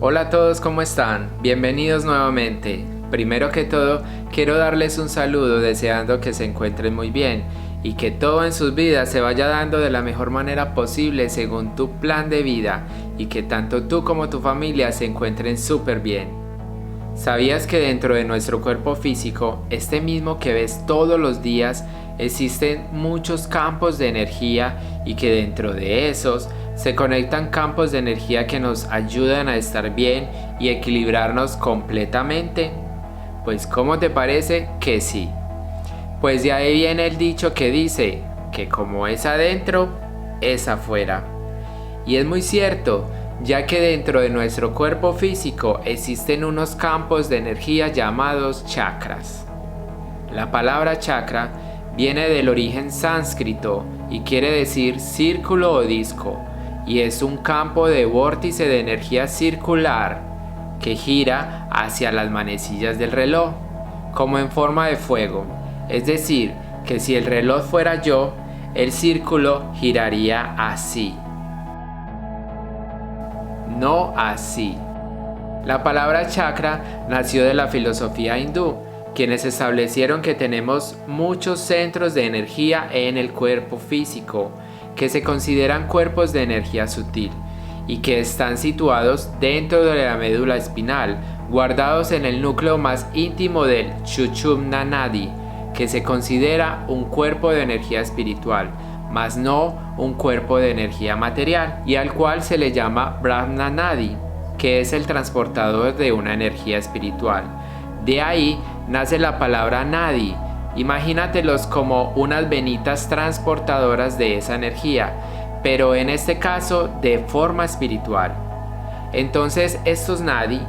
Hola a todos, ¿cómo están? Bienvenidos nuevamente. Primero que todo, quiero darles un saludo deseando que se encuentren muy bien y que todo en sus vidas se vaya dando de la mejor manera posible según tu plan de vida y que tanto tú como tu familia se encuentren súper bien. ¿Sabías que dentro de nuestro cuerpo físico, este mismo que ves todos los días, existen muchos campos de energía y que dentro de esos se conectan campos de energía que nos ayudan a estar bien y equilibrarnos completamente? Pues ¿cómo te parece que sí? Pues de ahí viene el dicho que dice que como es adentro, es afuera. Y es muy cierto, ya que dentro de nuestro cuerpo físico existen unos campos de energía llamados chakras. La palabra chakra viene del origen sánscrito y quiere decir círculo o disco, y es un campo de vórtice de energía circular que gira hacia las manecillas del reloj, como en forma de fuego. Es decir, que si el reloj fuera yo, el círculo giraría así, no así. La palabra chakra nació de la filosofía hindú, quienes establecieron que tenemos muchos centros de energía en el cuerpo físico, que se consideran cuerpos de energía sutil y que están situados dentro de la médula espinal, guardados en el núcleo más íntimo del Sushumna Nadi, que se considera un cuerpo de energía espiritual, mas no un cuerpo de energía material, y al cual se le llama Brahma Nadi, que es el transportador de una energía espiritual. De ahí nace la palabra Nadi. Imagínatelos como unas venitas transportadoras de esa energía, pero en este caso de forma espiritual. Entonces estos Nadi,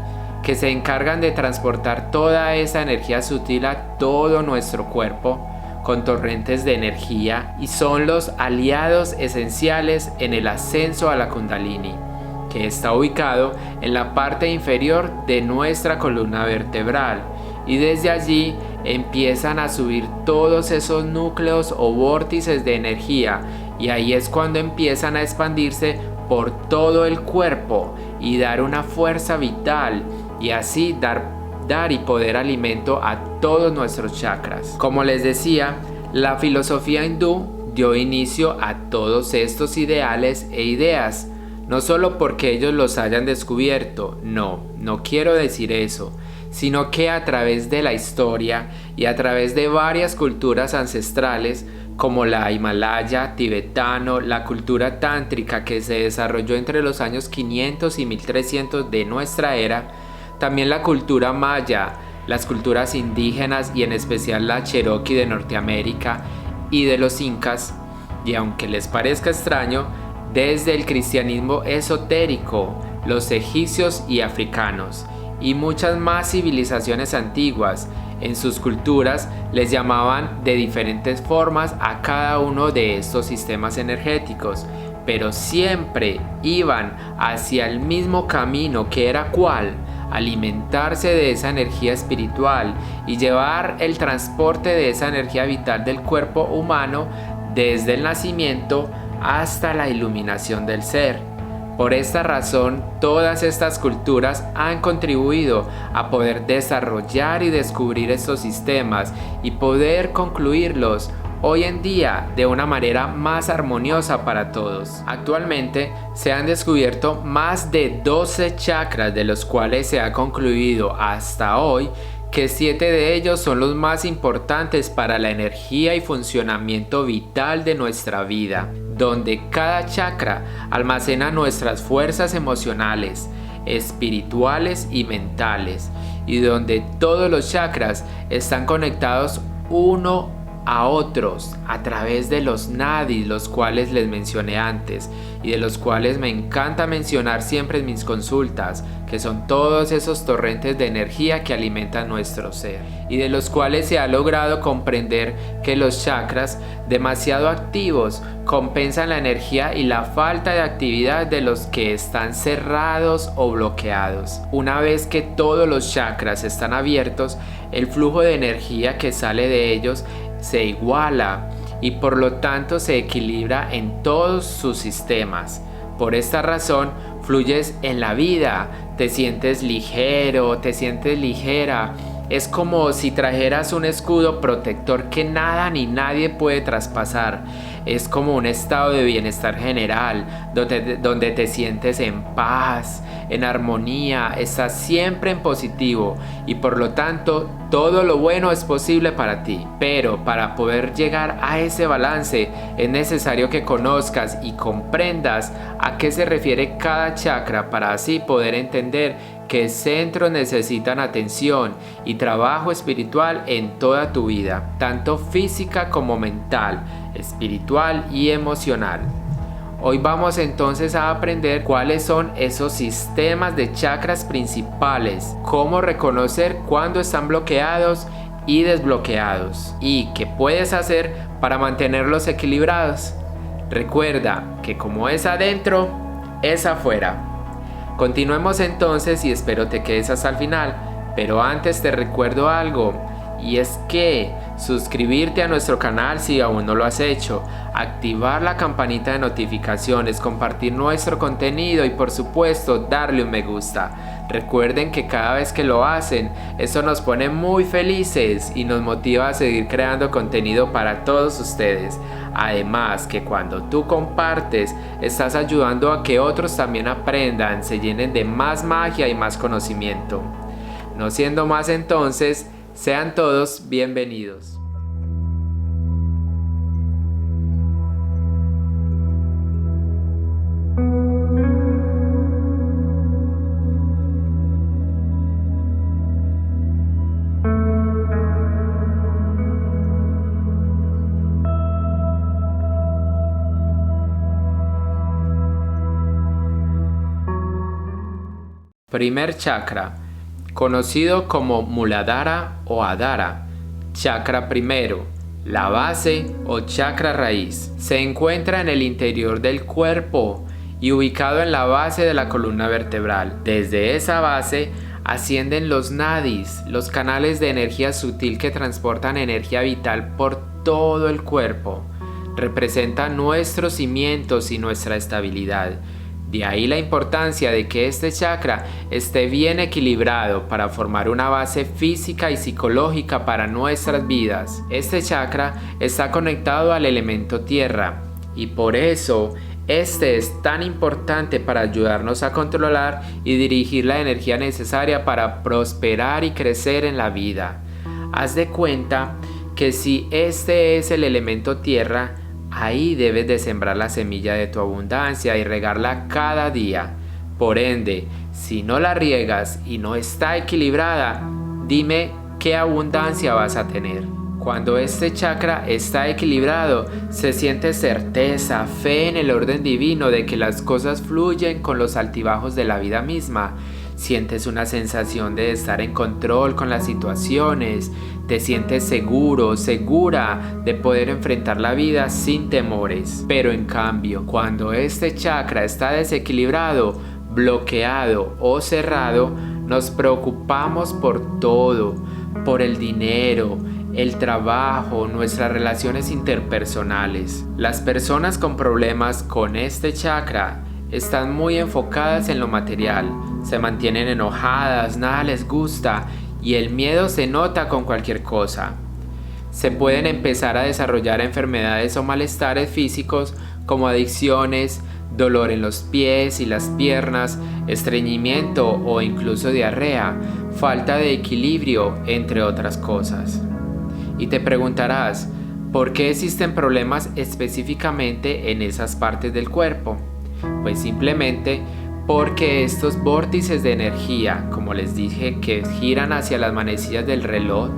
que se encargan de transportar toda esa energía sutil a todo nuestro cuerpo, con torrentes de energía, y son los aliados esenciales en el ascenso a la Kundalini, que está ubicado en la parte inferior de nuestra columna vertebral, y desde allí empiezan a subir todos esos núcleos o vórtices de energía, y ahí es cuando empiezan a expandirse por todo el cuerpo y dar una fuerza vital, y así dar y poder alimento a todos nuestros chakras. Como les decía, la filosofía hindú dio inicio a todos estos ideales e ideas, no solo porque ellos los hayan descubierto, no quiero decir eso, sino que a través de la historia y a través de varias culturas ancestrales, como la Himalaya, tibetano, la cultura tántrica que se desarrolló entre los años 500 y 1300 de nuestra era, también la cultura maya, las culturas indígenas y en especial la Cherokee de Norteamérica y de los incas, y aunque les parezca extraño, desde el cristianismo esotérico, los egipcios y africanos, y muchas más civilizaciones antiguas, en sus culturas les llamaban de diferentes formas a cada uno de estos sistemas energéticos, pero siempre iban hacia el mismo camino, que era ¿cuál? Alimentarse de esa energía espiritual y llevar el transporte de esa energía vital del cuerpo humano desde el nacimiento hasta la iluminación del ser. Por esta razón, todas estas culturas han contribuido a poder desarrollar y descubrir estos sistemas y poder concluirlos hoy en día de una manera más armoniosa para todos. Actualmente se han descubierto más de 12 chakras, de los cuales se ha concluido hasta hoy que 7 de ellos son los más importantes para la energía y funcionamiento vital de nuestra vida, donde cada chakra almacena nuestras fuerzas emocionales, espirituales y mentales, y donde todos los chakras están conectados uno a otros a través de los nadis, los cuales les mencioné antes y de los cuales me encanta mencionar siempre en mis consultas, que son todos esos torrentes de energía que alimentan nuestro ser, y de los cuales se ha logrado comprender que los chakras demasiado activos compensan la energía y la falta de actividad de los que están cerrados o bloqueados. Una vez que todos los chakras están abiertos, el flujo de energía que sale de ellos se iguala y por lo tanto se equilibra en todos sus sistemas. Por esta razón fluyes en la vida, te sientes ligero, te sientes ligera. Es como si trajeras un escudo protector que nada ni nadie puede traspasar. Es como un estado de bienestar general, donde te sientes en paz, en armonía, estás siempre en positivo y por lo tanto todo lo bueno es posible para ti. Pero para poder llegar a ese balance es necesario que conozcas y comprendas a qué se refiere cada chakra para así poder entender qué centros necesitan atención y trabajo espiritual en toda tu vida, tanto física como mental, espiritual y emocional. Hoy vamos entonces a aprender cuáles son esos sistemas de chakras principales, cómo reconocer cuándo están bloqueados y desbloqueados y qué puedes hacer para mantenerlos equilibrados. Recuerda que como es adentro, es afuera. Continuemos entonces y espero te quedes hasta el final, pero antes te recuerdo algo, y es que suscribirte a nuestro canal si aún no lo has hecho, activar la campanita de notificaciones, compartir nuestro contenido y por supuesto darle un me gusta. Recuerden que cada vez que lo hacen, eso nos pone muy felices y nos motiva a seguir creando contenido para todos ustedes. Además que cuando tú compartes, estás ayudando a que otros también aprendan, se llenen de más magia y más conocimiento. No siendo más entonces, sean todos bienvenidos. Primer chakra, conocido como Muladhara o Adhara. Chakra primero, la base o chakra raíz. Se encuentra en el interior del cuerpo y ubicado en la base de la columna vertebral. Desde esa base ascienden los nadis, los canales de energía sutil que transportan energía vital por todo el cuerpo. Representan nuestros cimientos y nuestra estabilidad. De ahí la importancia de que este chakra esté bien equilibrado para formar una base física y psicológica para nuestras vidas. Este chakra está conectado al elemento tierra y por eso este es tan importante para ayudarnos a controlar y dirigir la energía necesaria para prosperar y crecer en la vida. Haz de cuenta que si este es el elemento tierra, ahí debes de sembrar la semilla de tu abundancia y regarla cada día. Por ende, si no la riegas y no está equilibrada, dime qué abundancia vas a tener. Cuando este chakra está equilibrado, se siente certeza, fe en el orden divino de que las cosas fluyen con los altibajos de la vida misma. Sientes una sensación de estar en control con las situaciones, te sientes seguro, segura de poder enfrentar la vida sin temores. Pero en cambio, cuando este chakra está desequilibrado, bloqueado o cerrado, nos preocupamos por todo, por el dinero, el trabajo, nuestras relaciones interpersonales. Las personas con problemas con este chakra están muy enfocadas en lo material, se mantienen enojadas, nada les gusta y el miedo se nota con cualquier cosa. Se pueden empezar a desarrollar enfermedades o malestares físicos como adicciones, dolor en los pies y las piernas, estreñimiento o incluso diarrea, falta de equilibrio, entre otras cosas. Y te preguntarás, ¿por qué existen problemas específicamente en esas partes del cuerpo? Pues simplemente porque estos vórtices de energía, como les dije, que giran hacia las manecillas del reloj,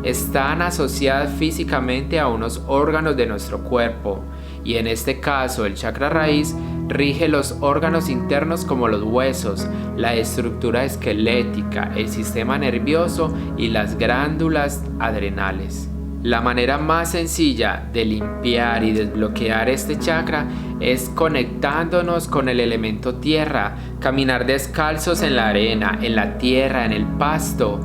están asociadas físicamente a unos órganos de nuestro cuerpo, y en este caso el chakra raíz rige los órganos internos como los huesos, la estructura esquelética, el sistema nervioso y las glándulas adrenales. La manera más sencilla de limpiar y desbloquear este chakra es conectándonos con el elemento tierra, caminar descalzos en la arena, en la tierra, en el pasto.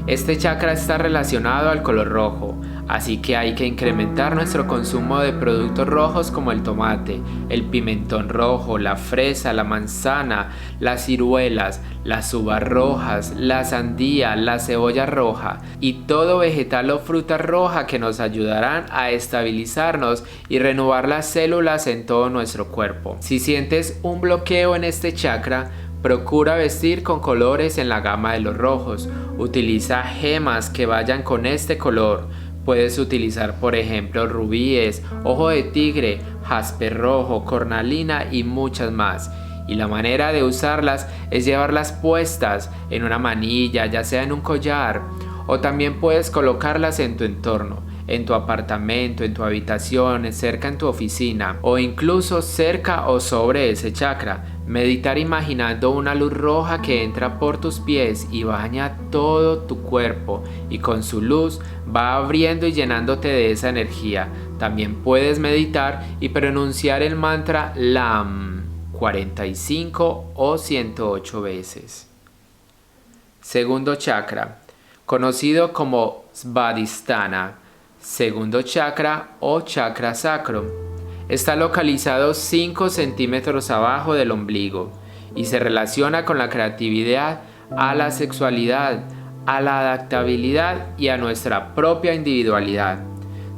Este chakra está relacionado al color rojo, Así que hay que incrementar nuestro consumo de productos rojos como el tomate, el pimentón rojo, la fresa, la manzana, las ciruelas, las uvas rojas, la sandía, la cebolla roja y todo vegetal o fruta roja que nos ayudarán a estabilizarnos y renovar las células en todo nuestro cuerpo. Si sientes un bloqueo en este chakra, procura vestir con colores en la gama de los rojos. Utiliza gemas que vayan con este color. Puedes utilizar, por ejemplo, rubíes, ojo de tigre, jaspe rojo, cornalina y muchas más. Y la manera de usarlas es llevarlas puestas en una manilla, ya sea en un collar, o también puedes colocarlas en tu entorno, en tu apartamento, en tu habitación, cerca en tu oficina, o incluso cerca o sobre ese chakra. Meditar imaginando una luz roja que entra por tus pies y baña todo tu cuerpo, y con su luz va abriendo y llenándote de esa energía. También puedes meditar y pronunciar el mantra LAM 45 o 108 veces. Segundo chakra, conocido como Svadhisthana, segundo chakra o chakra sacro. Está localizado 5 centímetros abajo del ombligo y se relaciona con la creatividad, a la sexualidad, a la adaptabilidad y a nuestra propia individualidad.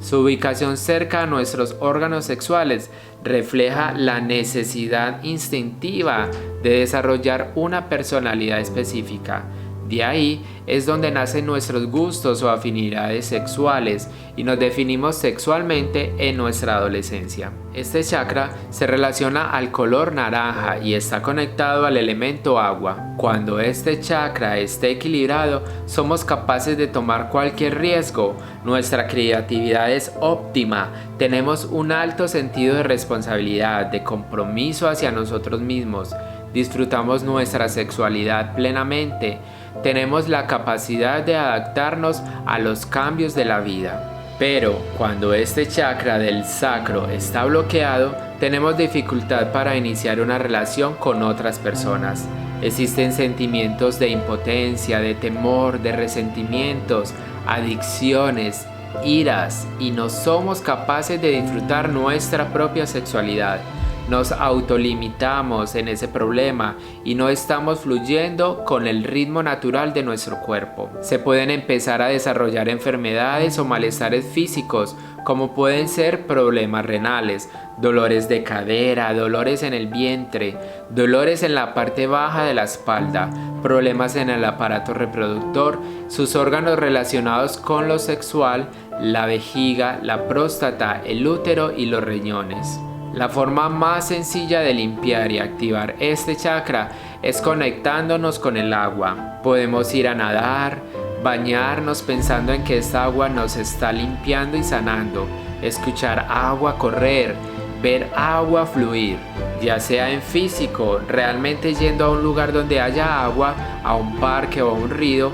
Su ubicación cerca a nuestros órganos sexuales refleja la necesidad instintiva de desarrollar una personalidad específica. De ahí es donde nacen nuestros gustos o afinidades sexuales y nos definimos sexualmente en nuestra adolescencia. Este chakra se relaciona al color naranja y está conectado al elemento agua. Cuando este chakra esté equilibrado, somos capaces de tomar cualquier riesgo. Nuestra creatividad es óptima. Tenemos un alto sentido de responsabilidad, de compromiso hacia nosotros mismos. Disfrutamos nuestra sexualidad plenamente. Tenemos la capacidad de adaptarnos a los cambios de la vida. Pero cuando este chakra del sacro está bloqueado, tenemos dificultad para iniciar una relación con otras personas. Existen sentimientos de impotencia, de temor, de resentimientos, adicciones, iras, y no somos capaces de disfrutar nuestra propia sexualidad. Nos autolimitamos en ese problema y no estamos fluyendo con el ritmo natural de nuestro cuerpo. Se pueden empezar a desarrollar enfermedades o malestares físicos, como pueden ser problemas renales, dolores de cadera, dolores en el vientre, dolores en la parte baja de la espalda, problemas en el aparato reproductor, sus órganos relacionados con lo sexual, la vejiga, la próstata, el útero y los riñones. La forma más sencilla de limpiar y activar este chakra es conectándonos con el agua. Podemos ir a nadar, bañarnos pensando en que esta agua nos está limpiando y sanando, escuchar agua correr, ver agua fluir, ya sea en físico, realmente yendo a un lugar donde haya agua, a un parque o a un río,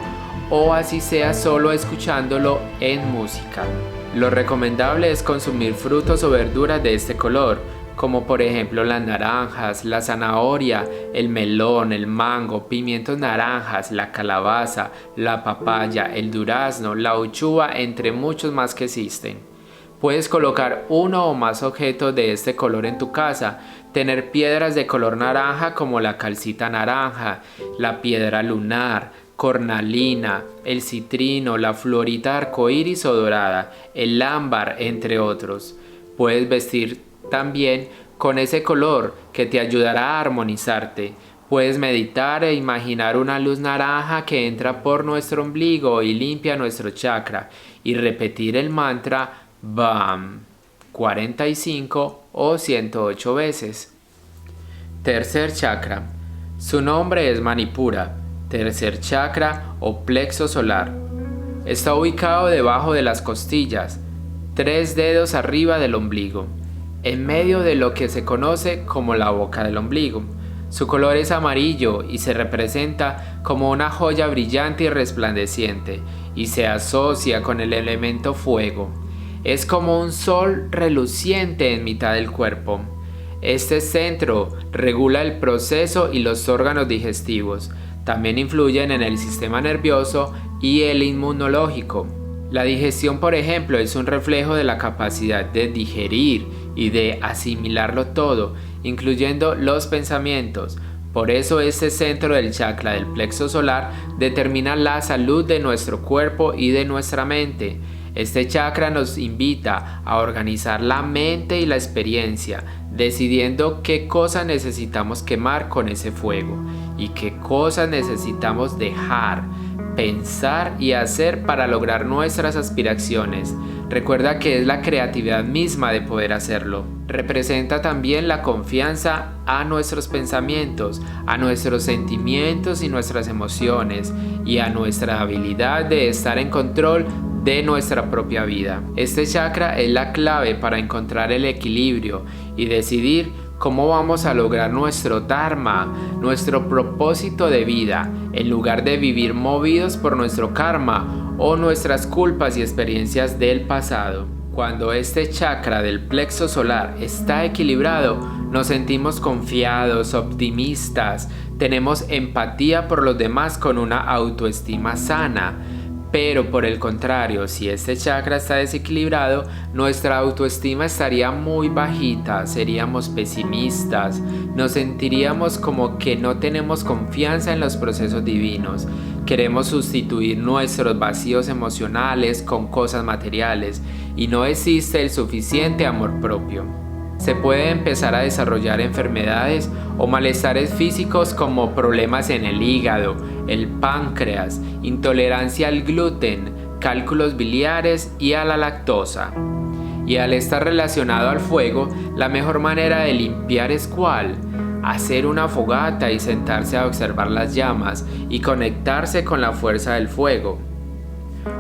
o así sea solo escuchándolo en música. Lo recomendable es consumir frutos o verduras de este color, como por ejemplo las naranjas, la zanahoria, el melón, el mango, pimientos naranjas, la calabaza, la papaya, el durazno, la uchuva, entre muchos más que existen. Puedes colocar uno o más objetos de este color en tu casa, tener piedras de color naranja como la calcita naranja, la piedra lunar, cornalina, el citrino, la florita arcoíris o dorada, el ámbar, entre otros. Puedes vestir también con ese color que te ayudará a armonizarte. Puedes meditar e imaginar una luz naranja que entra por nuestro ombligo y limpia nuestro chakra, y repetir el mantra BAM 45 o 108 veces. Tercer chakra. Su nombre es Manipura, tercer chakra o plexo solar. Está ubicado debajo de las costillas, 3 dedos arriba del ombligo, en medio de lo que se conoce como la boca del ombligo. Su color es amarillo y se representa como una joya brillante y resplandeciente, y se asocia con el elemento fuego. Es como un sol reluciente en mitad del cuerpo. Este centro regula el proceso y los órganos digestivos. También influyen en el sistema nervioso y el inmunológico. La digestión, por ejemplo, es un reflejo de la capacidad de digerir y de asimilarlo todo, incluyendo los pensamientos. Por eso este centro del chakra del plexo solar determina la salud de nuestro cuerpo y de nuestra mente. Este chakra nos invita a organizar la mente y la experiencia, decidiendo qué cosas necesitamos quemar con ese fuego y qué cosas necesitamos dejar, pensar y hacer para lograr nuestras aspiraciones. Recuerda que es la creatividad misma de poder hacerlo. Representa también la confianza a nuestros pensamientos, a nuestros sentimientos y nuestras emociones, y a nuestra habilidad de estar en control de nuestra propia vida. Este chakra es la clave para encontrar el equilibrio y decidir cómo vamos a lograr nuestro dharma, nuestro propósito de vida, en lugar de vivir movidos por nuestro karma o nuestras culpas y experiencias del pasado. Cuando este chakra del plexo solar está equilibrado, nos sentimos confiados, optimistas, tenemos empatía por los demás con una autoestima sana. Pero por el contrario, si este chakra está desequilibrado, nuestra autoestima estaría muy bajita, seríamos pesimistas, nos sentiríamos como que no tenemos confianza en los procesos divinos. Queremos sustituir nuestros vacíos emocionales con cosas materiales y no existe el suficiente amor propio. Se puede empezar a desarrollar enfermedades o malestares físicos como problemas en el hígado, el páncreas, intolerancia al gluten, cálculos biliares y a la lactosa. Y al estar relacionado al fuego, la mejor manera de limpiar es ¿cuál? Hacer una fogata y sentarse a observar las llamas y conectarse con la fuerza del fuego.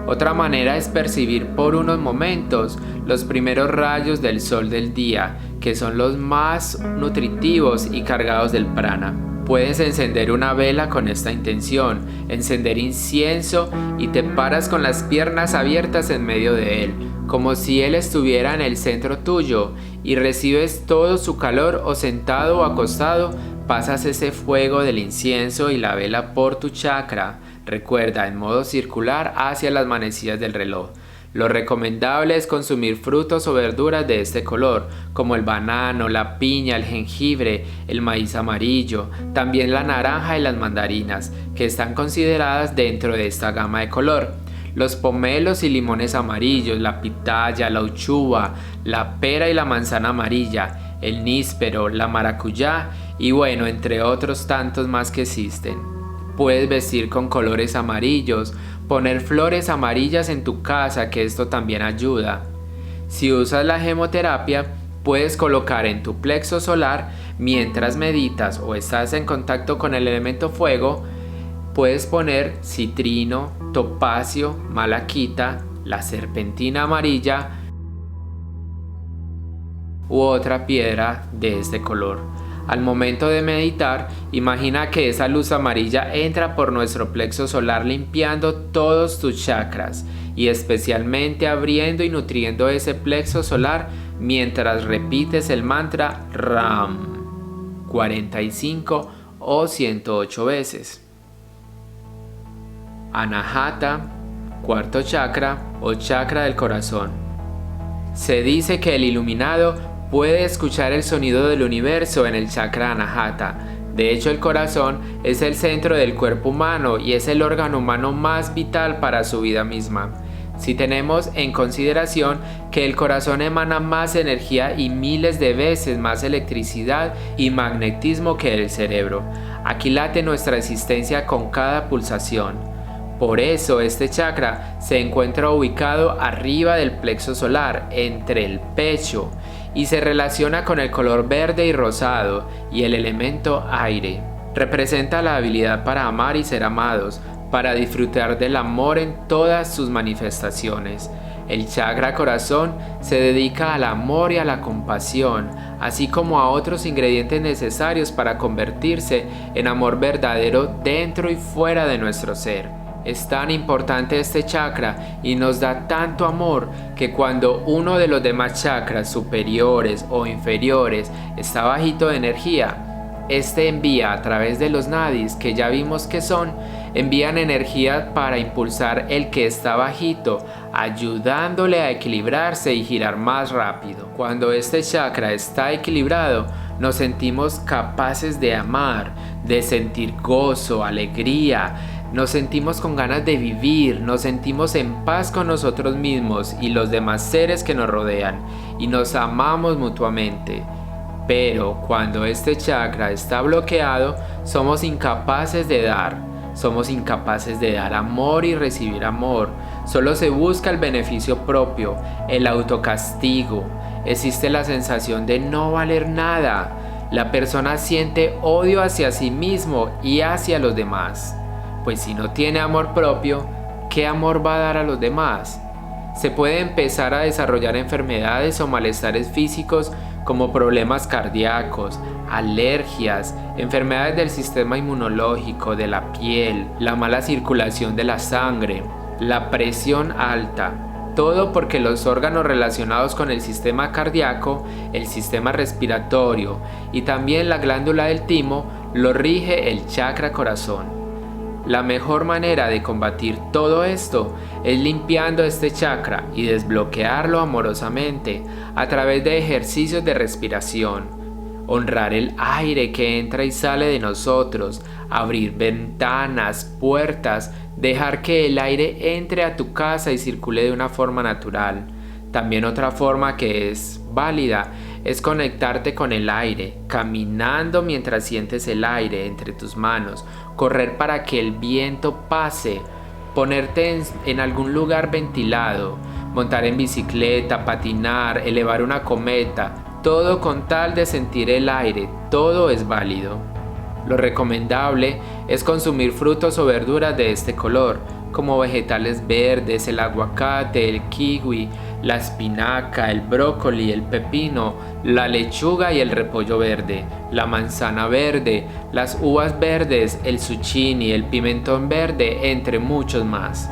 Otra manera es percibir por unos momentos los primeros rayos del sol del día, que son los más nutritivos y cargados del prana. Puedes encender una vela con esta intención, encender incienso y te paras con las piernas abiertas en medio de él, como si él estuviera en el centro tuyo, y recibes todo su calor o sentado o acostado, pasas ese fuego del incienso y la vela por tu chakra. Recuerda, en modo circular hacia las manecillas del reloj. Lo recomendable es consumir frutos o verduras de este color, como el banano, la piña, el jengibre, el maíz amarillo, también la naranja y las mandarinas, que están consideradas dentro de esta gama de color. Los pomelos y limones amarillos, la pitaya, la uchuva, la pera y la manzana amarilla, el níspero, la maracuyá y bueno, entre otros tantos más que existen. Puedes vestir con colores amarillos, poner flores amarillas en tu casa, que esto también ayuda. Si usas la gemoterapia, puedes colocar en tu plexo solar, mientras meditas o estás en contacto con el elemento fuego, puedes poner citrino, topacio, malaquita, la serpentina amarilla u otra piedra de este color. Al momento de meditar, imagina que esa luz amarilla entra por nuestro plexo solar limpiando todos tus chakras y especialmente abriendo y nutriendo ese plexo solar mientras repites el mantra RAM 45 o 108 veces. Anahata, cuarto chakra o chakra del corazón. Se dice que el iluminado puede escuchar el sonido del universo en el chakra Anahata. De hecho, el corazón es el centro del cuerpo humano y es el órgano humano más vital para su vida misma. Si tenemos en consideración que el corazón emana más energía y miles de veces más electricidad y magnetismo que el cerebro, aquí late nuestra existencia con cada pulsación. Por eso este chakra se encuentra ubicado arriba del plexo solar, entre el pecho, y se relaciona con el color verde y rosado y el elemento aire. Representa la habilidad para amar y ser amados, para disfrutar del amor en todas sus manifestaciones. El chakra corazón se dedica al amor y a la compasión, así como a otros ingredientes necesarios para convertirse en amor verdadero dentro y fuera de nuestro ser. Es tan importante este chakra y nos da tanto amor que cuando uno de los demás chakras superiores o inferiores está bajito de energía, este envía a través de los nadis, que ya vimos que son, envían energía para impulsar el que está bajito, ayudándole a equilibrarse y girar más rápido. Cuando este chakra está equilibrado, nos sentimos capaces de amar, de sentir gozo, alegría, nos sentimos con ganas de vivir, nos sentimos en paz con nosotros mismos y los demás seres que nos rodean, y nos amamos mutuamente. Pero cuando este chakra está bloqueado, somos incapaces de dar. Somos incapaces de dar amor y recibir amor. Solo se busca el beneficio propio, el autocastigo. Existe la sensación de no valer nada. La persona siente odio hacia sí mismo y hacia los demás. Pues si no tiene amor propio, ¿qué amor va a dar a los demás? Se puede empezar a desarrollar enfermedades o malestares físicos como problemas cardíacos, alergias, enfermedades del sistema inmunológico, de la piel, la mala circulación de la sangre, la presión alta. Todo porque los órganos relacionados con el sistema cardíaco, el sistema respiratorio y también la glándula del timo lo rige el chakra corazón. La mejor manera de combatir todo esto es limpiando este chakra y desbloquearlo amorosamente a través de ejercicios de respiración. Honrar el aire que entra y sale de nosotros, abrir ventanas, puertas, dejar que el aire entre a tu casa y circule de una forma natural. También otra forma que es válida es conectarte con el aire, caminando mientras sientes el aire entre tus manos, correr para que el viento pase, ponerte en algún lugar ventilado, montar en bicicleta, patinar, elevar una cometa, todo con tal de sentir el aire, todo es válido. Lo recomendable es consumir frutos o verduras de este color, como vegetales verdes, el aguacate, el kiwi, la espinaca, el brócoli, el pepino, la lechuga y el repollo verde, la manzana verde, las uvas verdes, el zucchini, el pimentón verde, entre muchos más.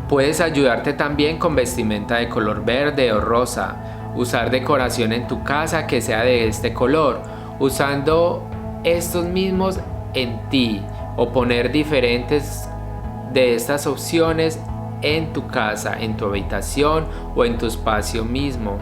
Puedes ayudarte también con vestimenta de color verde o rosa, usar decoración en tu casa que sea de este color, usando estos mismos en ti, o poner diferentes de estas opciones en tu casa, en tu habitación o en tu espacio mismo.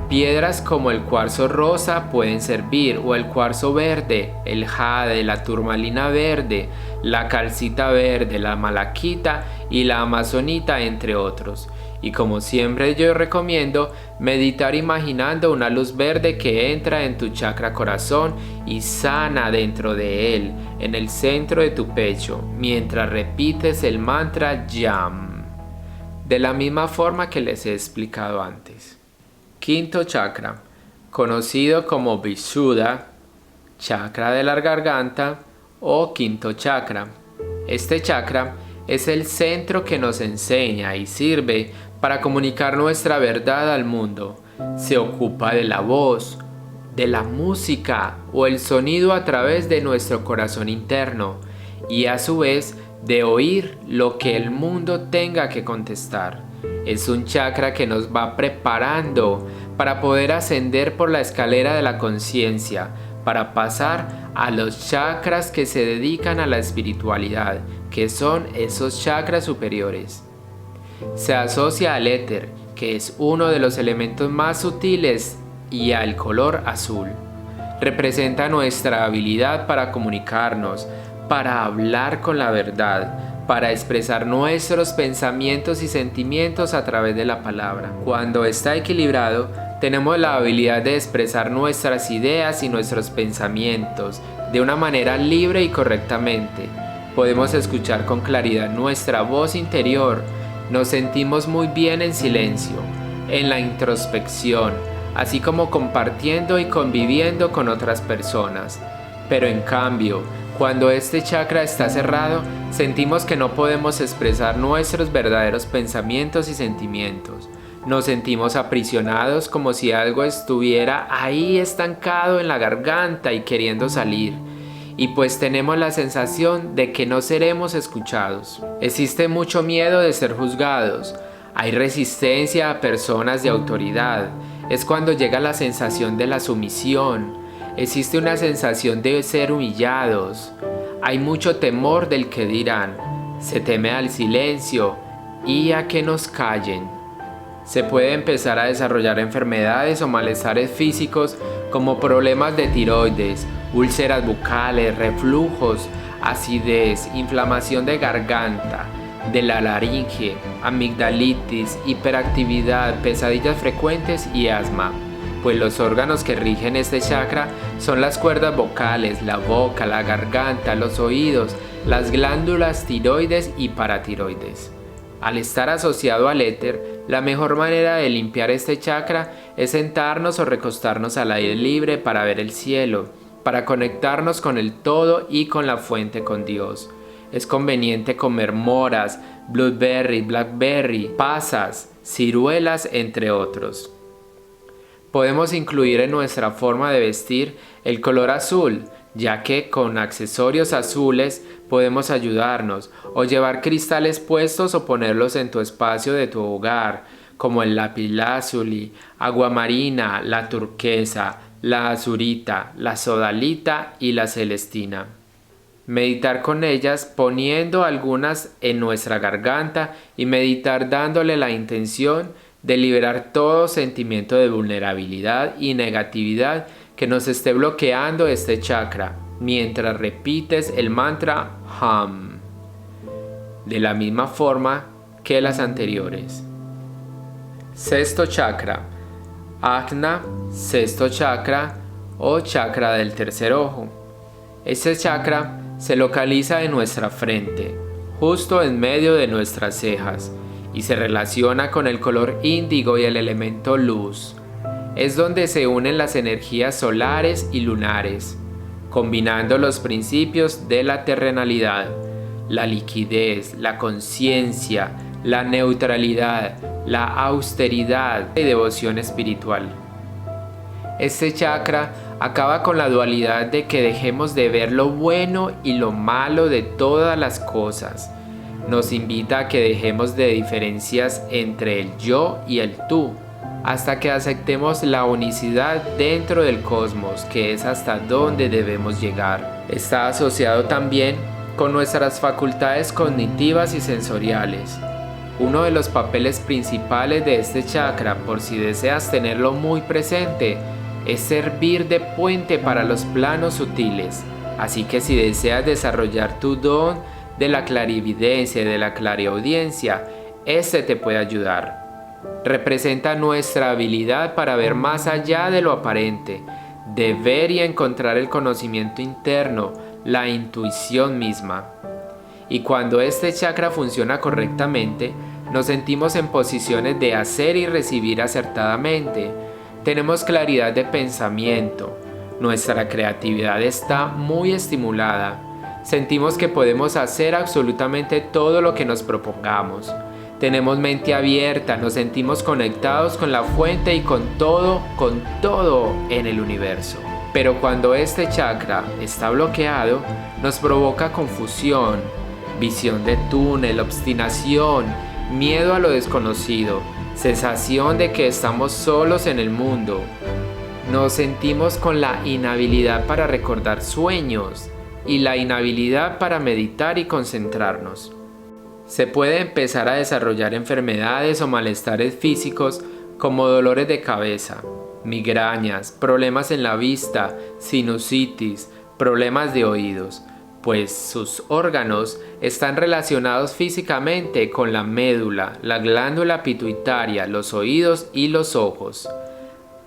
Piedras como el cuarzo rosa pueden servir, o el cuarzo verde, el jade, la turmalina verde, la calcita verde, la malaquita y la amazonita, entre otros. Y como siempre yo recomiendo, meditar imaginando una luz verde que entra en tu chakra corazón y sana dentro de él, en el centro de tu pecho, mientras repites el mantra YAM, de la misma forma que les he explicado antes. Quinto chakra, conocido como Vishuddha, chakra de la garganta o quinto chakra. Este chakra es el centro que nos enseña y sirve para comunicar nuestra verdad al mundo. Se ocupa de la voz, de la música o el sonido a través de nuestro corazón interno, y a su vez de oír lo que el mundo tenga que contestar. Es un chakra que nos va preparando para poder ascender por la escalera de la conciencia, para pasar a los chakras que se dedican a la espiritualidad, que son esos chakras superiores. Se asocia al éter, que es uno de los elementos más sutiles, y al color azul. Representa nuestra habilidad para comunicarnos, para hablar con la verdad, para expresar nuestros pensamientos y sentimientos a través de la palabra. Cuando está equilibrado, tenemos la habilidad de expresar nuestras ideas y nuestros pensamientos de una manera libre y correctamente. Podemos escuchar con claridad nuestra voz interior. Nos sentimos muy bien en silencio, en la introspección, así como compartiendo y conviviendo con otras personas. Pero en cambio, cuando este chakra está cerrado, sentimos que no podemos expresar nuestros verdaderos pensamientos y sentimientos. Nos sentimos aprisionados, como si algo estuviera ahí estancado en la garganta y queriendo salir. Y pues tenemos la sensación de que no seremos escuchados. Existe mucho miedo de ser juzgados. Hay resistencia a personas de autoridad. Es cuando llega la sensación de la sumisión. Existe una sensación de ser humillados. Hay mucho temor del que dirán, se teme al silencio y a que nos callen. Se puede empezar a desarrollar enfermedades o malestares físicos como problemas de tiroides, úlceras bucales, reflujos, acidez, inflamación de garganta, de la laringe, amigdalitis, hiperactividad, pesadillas frecuentes y asma, pues los órganos que rigen este chakra son las cuerdas vocales, la boca, la garganta, los oídos, las glándulas tiroides y paratiroides. Al estar asociado al éter, la mejor manera de limpiar este chakra es sentarnos o recostarnos al aire libre para ver el cielo, para conectarnos con el todo y con la fuente, con Dios. Es conveniente comer moras, blueberry, blackberry, pasas, ciruelas, entre otros. Podemos incluir en nuestra forma de vestir el color azul, ya que con accesorios azules podemos ayudarnos, o llevar cristales puestos o ponerlos en tu espacio de tu hogar, como el lapislázuli, aguamarina, la turquesa, la azurita, la sodalita y la celestina. Meditar con ellas poniendo algunas en nuestra garganta y meditar dándole la intención de liberar todo sentimiento de vulnerabilidad y negatividad que nos esté bloqueando este chakra mientras repites el mantra Hum, de la misma forma que las anteriores. Sexto chakra, Ajna, sexto chakra o chakra del tercer ojo. Este chakra se localiza en nuestra frente, justo en medio de nuestras cejas, y se relaciona con el color índigo y el elemento luz. Es donde se unen las energías solares y lunares, combinando los principios de la terrenalidad, la liquidez, la conciencia, la neutralidad, la austeridad y devoción espiritual. Este chakra acaba con la dualidad de que dejemos de ver lo bueno y lo malo de todas las cosas. Nos invita a que dejemos de diferencias entre el yo y el tú, hasta que aceptemos la unicidad dentro del cosmos, que es hasta donde debemos llegar. Está asociado también con nuestras facultades cognitivas y sensoriales. Uno de los papeles principales de este chakra, por si deseas tenerlo muy presente, es servir de puente para los planos sutiles. Así que si deseas desarrollar tu don de la clarividencia y de la clariaudiencia, este te puede ayudar. Representa nuestra habilidad para ver más allá de lo aparente, de ver y encontrar el conocimiento interno, la intuición misma. Y cuando este chakra funciona correctamente, nos sentimos en posiciones de hacer y recibir acertadamente. Tenemos claridad de pensamiento, nuestra creatividad está muy estimulada. Sentimos que podemos hacer absolutamente todo lo que nos propongamos. Tenemos mente abierta, nos sentimos conectados con la fuente y con todo en el universo. Pero cuando este chakra está bloqueado, nos provoca confusión, visión de túnel, obstinación, miedo a lo desconocido, sensación de que estamos solos en el mundo. Nos sentimos con la inhabilidad para recordar sueños y la inhabilidad para meditar y concentrarnos. Se puede empezar a desarrollar enfermedades o malestares físicos como dolores de cabeza, migrañas, problemas en la vista, sinusitis, problemas de oídos, pues sus órganos están relacionados físicamente con la médula, la glándula pituitaria, los oídos y los ojos.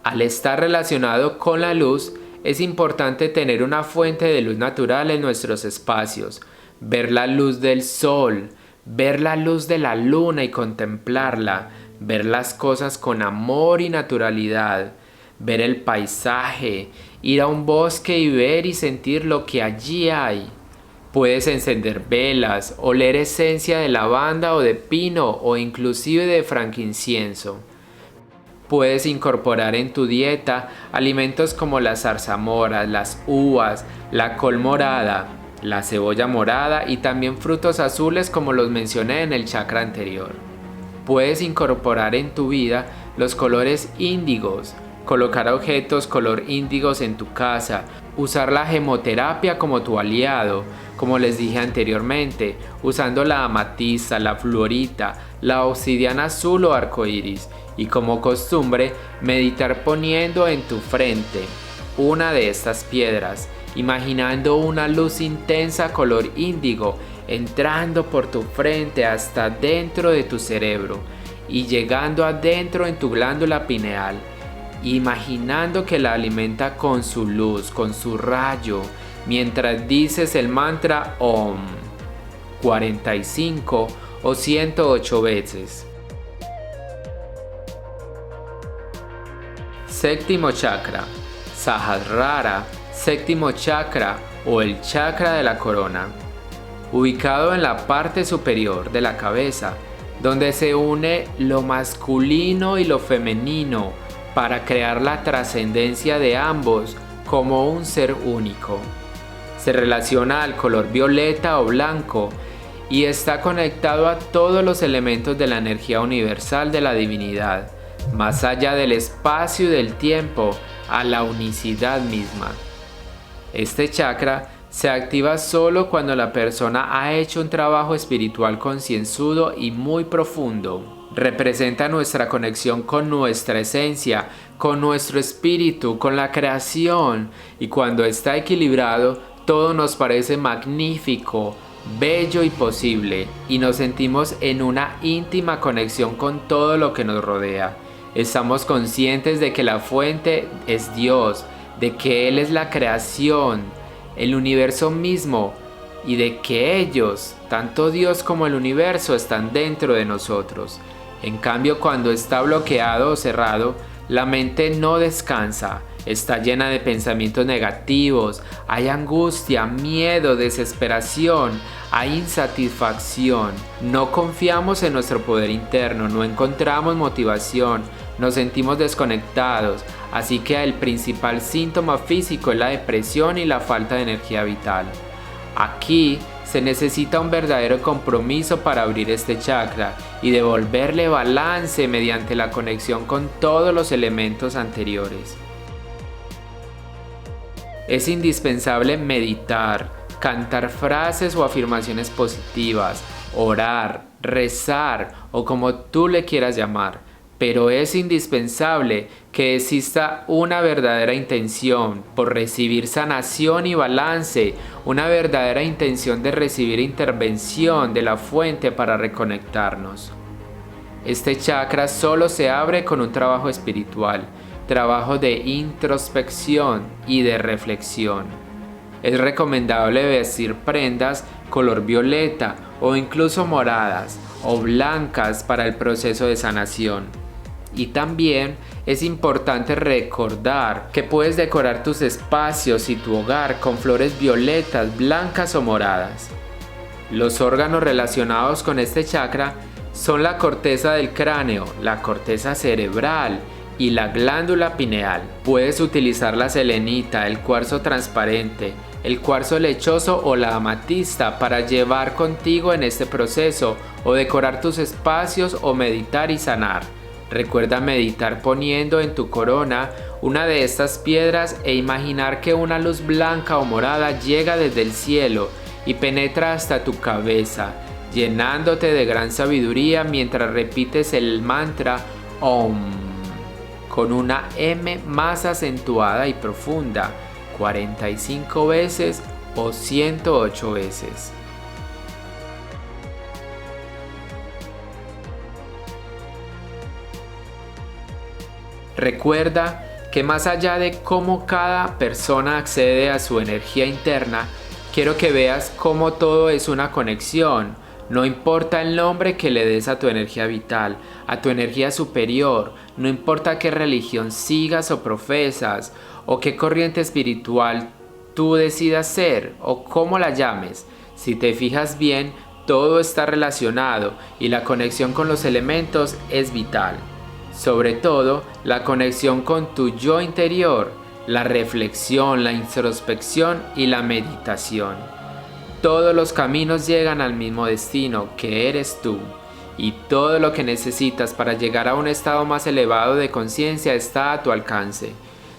Al estar relacionado con la luz, es importante tener una fuente de luz natural en nuestros espacios, ver la luz del sol, ver la luz de la luna y contemplarla, ver las cosas con amor y naturalidad, ver el paisaje, ir a un bosque y ver y sentir lo que allí hay. Puedes encender velas, oler esencia de lavanda o de pino o inclusive de frankincenso. Puedes incorporar en tu dieta alimentos como las zarzamoras, las uvas, la col morada, la cebolla morada y también frutos azules como los mencioné en el chakra anterior. Puedes incorporar en tu vida los colores índigos, colocar objetos color índigos en tu casa, usar la gemoterapia como tu aliado, como les dije anteriormente, usando la amatista, la fluorita, la obsidiana azul o arcoíris, y como costumbre, meditar poniendo en tu frente una de estas piedras, imaginando una luz intensa color índigo entrando por tu frente hasta dentro de tu cerebro y llegando adentro en tu glándula pineal, imaginando que la alimenta con su luz, con su rayo, mientras dices el mantra OM 45 o 108 veces. Séptimo chakra, Sahasrara, séptimo chakra o el chakra de la corona, ubicado en la parte superior de la cabeza, donde se une lo masculino y lo femenino para crear la trascendencia de ambos como un ser único. Se relaciona al color violeta o blanco y está conectado a todos los elementos de la energía universal de la divinidad, más allá del espacio y del tiempo, a la unicidad misma. Este chakra se activa solo cuando la persona ha hecho un trabajo espiritual concienzudo y muy profundo. Representa nuestra conexión con nuestra esencia, con nuestro espíritu, con la creación, y cuando está equilibrado, todo nos parece magnífico, bello y posible, y nos sentimos en una íntima conexión con todo lo que nos rodea. Estamos conscientes de que la fuente es Dios, de que Él es la creación, el universo mismo, y de que ellos, tanto Dios como el universo, están dentro de nosotros. En cambio, cuando está bloqueado o cerrado, la mente no descansa, está llena de pensamientos negativos, hay angustia, miedo, desesperación, hay insatisfacción, no confiamos en nuestro poder interno, no encontramos motivación, nos sentimos desconectados, así que el principal síntoma físico es la depresión y la falta de energía vital. Aquí se necesita un verdadero compromiso para abrir este chakra y devolverle balance mediante la conexión con todos los elementos anteriores. Es indispensable meditar, cantar frases o afirmaciones positivas, orar, rezar o como tú le quieras llamar. Pero es indispensable que exista una verdadera intención por recibir sanación y balance, una verdadera intención de recibir intervención de la fuente para reconectarnos. Este chakra solo se abre con un trabajo espiritual, trabajo de introspección y de reflexión. Es recomendable vestir prendas color violeta o incluso moradas o blancas para el proceso de sanación. Y también es importante recordar que puedes decorar tus espacios y tu hogar con flores violetas, blancas o moradas. Los órganos relacionados con este chakra son la corteza del cráneo, la corteza cerebral y la glándula pineal. Puedes utilizar la selenita, el cuarzo transparente, el cuarzo lechoso o la amatista para llevar contigo en este proceso o decorar tus espacios o meditar y sanar. Recuerda meditar poniendo en tu corona una de estas piedras e imaginar que una luz blanca o morada llega desde el cielo y penetra hasta tu cabeza, llenándote de gran sabiduría mientras repites el mantra OM con una M más acentuada y profunda, 45 veces o 108 veces. Recuerda que más allá de cómo cada persona accede a su energía interna, quiero que veas cómo todo es una conexión. No importa el nombre que le des a tu energía vital, a tu energía superior, no importa qué religión sigas o profesas, o qué corriente espiritual tú decidas ser, o cómo la llames. Si te fijas bien, todo está relacionado y la conexión con los elementos es vital. Sobre todo, la conexión con tu yo interior, la reflexión, la introspección y la meditación. Todos los caminos llegan al mismo destino, que eres tú. y todo lo que necesitas para llegar a un estado más elevado de conciencia está a tu alcance.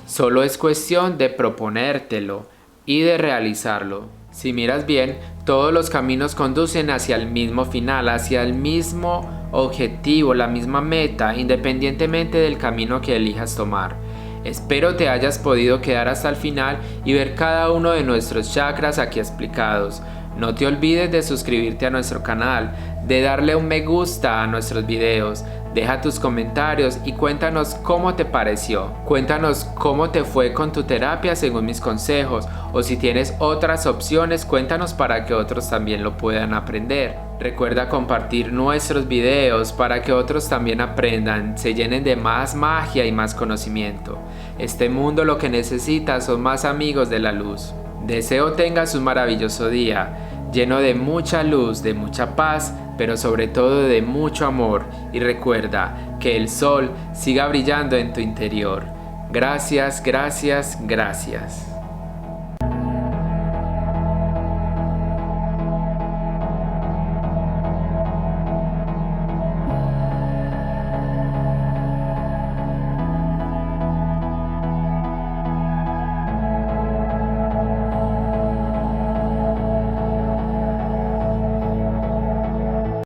Solo es cuestión de proponértelo y de realizarlo. Si miras bien, todos los caminos conducen hacia el mismo final, hacia el mismo objetivo, la misma meta, independientemente del camino que elijas tomar. Espero te hayas podido quedar hasta el final y ver cada uno de nuestros chakras aquí explicados. No te olvides de suscribirte a nuestro canal, de darle un me gusta a nuestros videos, deja tus comentarios y cuéntanos cómo te pareció. Cuéntanos cómo te fue con tu terapia según mis consejos, o si tienes otras opciones, cuéntanos para que otros también lo puedan aprender. Recuerda compartir nuestros videos para que otros también aprendan, se llenen de más magia y más conocimiento. Este mundo lo que necesita son más amigos de la luz. Deseo tengas un maravilloso día, lleno de mucha luz, de mucha paz, pero sobre todo de mucho amor. Y recuerda que el sol siga brillando en tu interior. Gracias, gracias, gracias.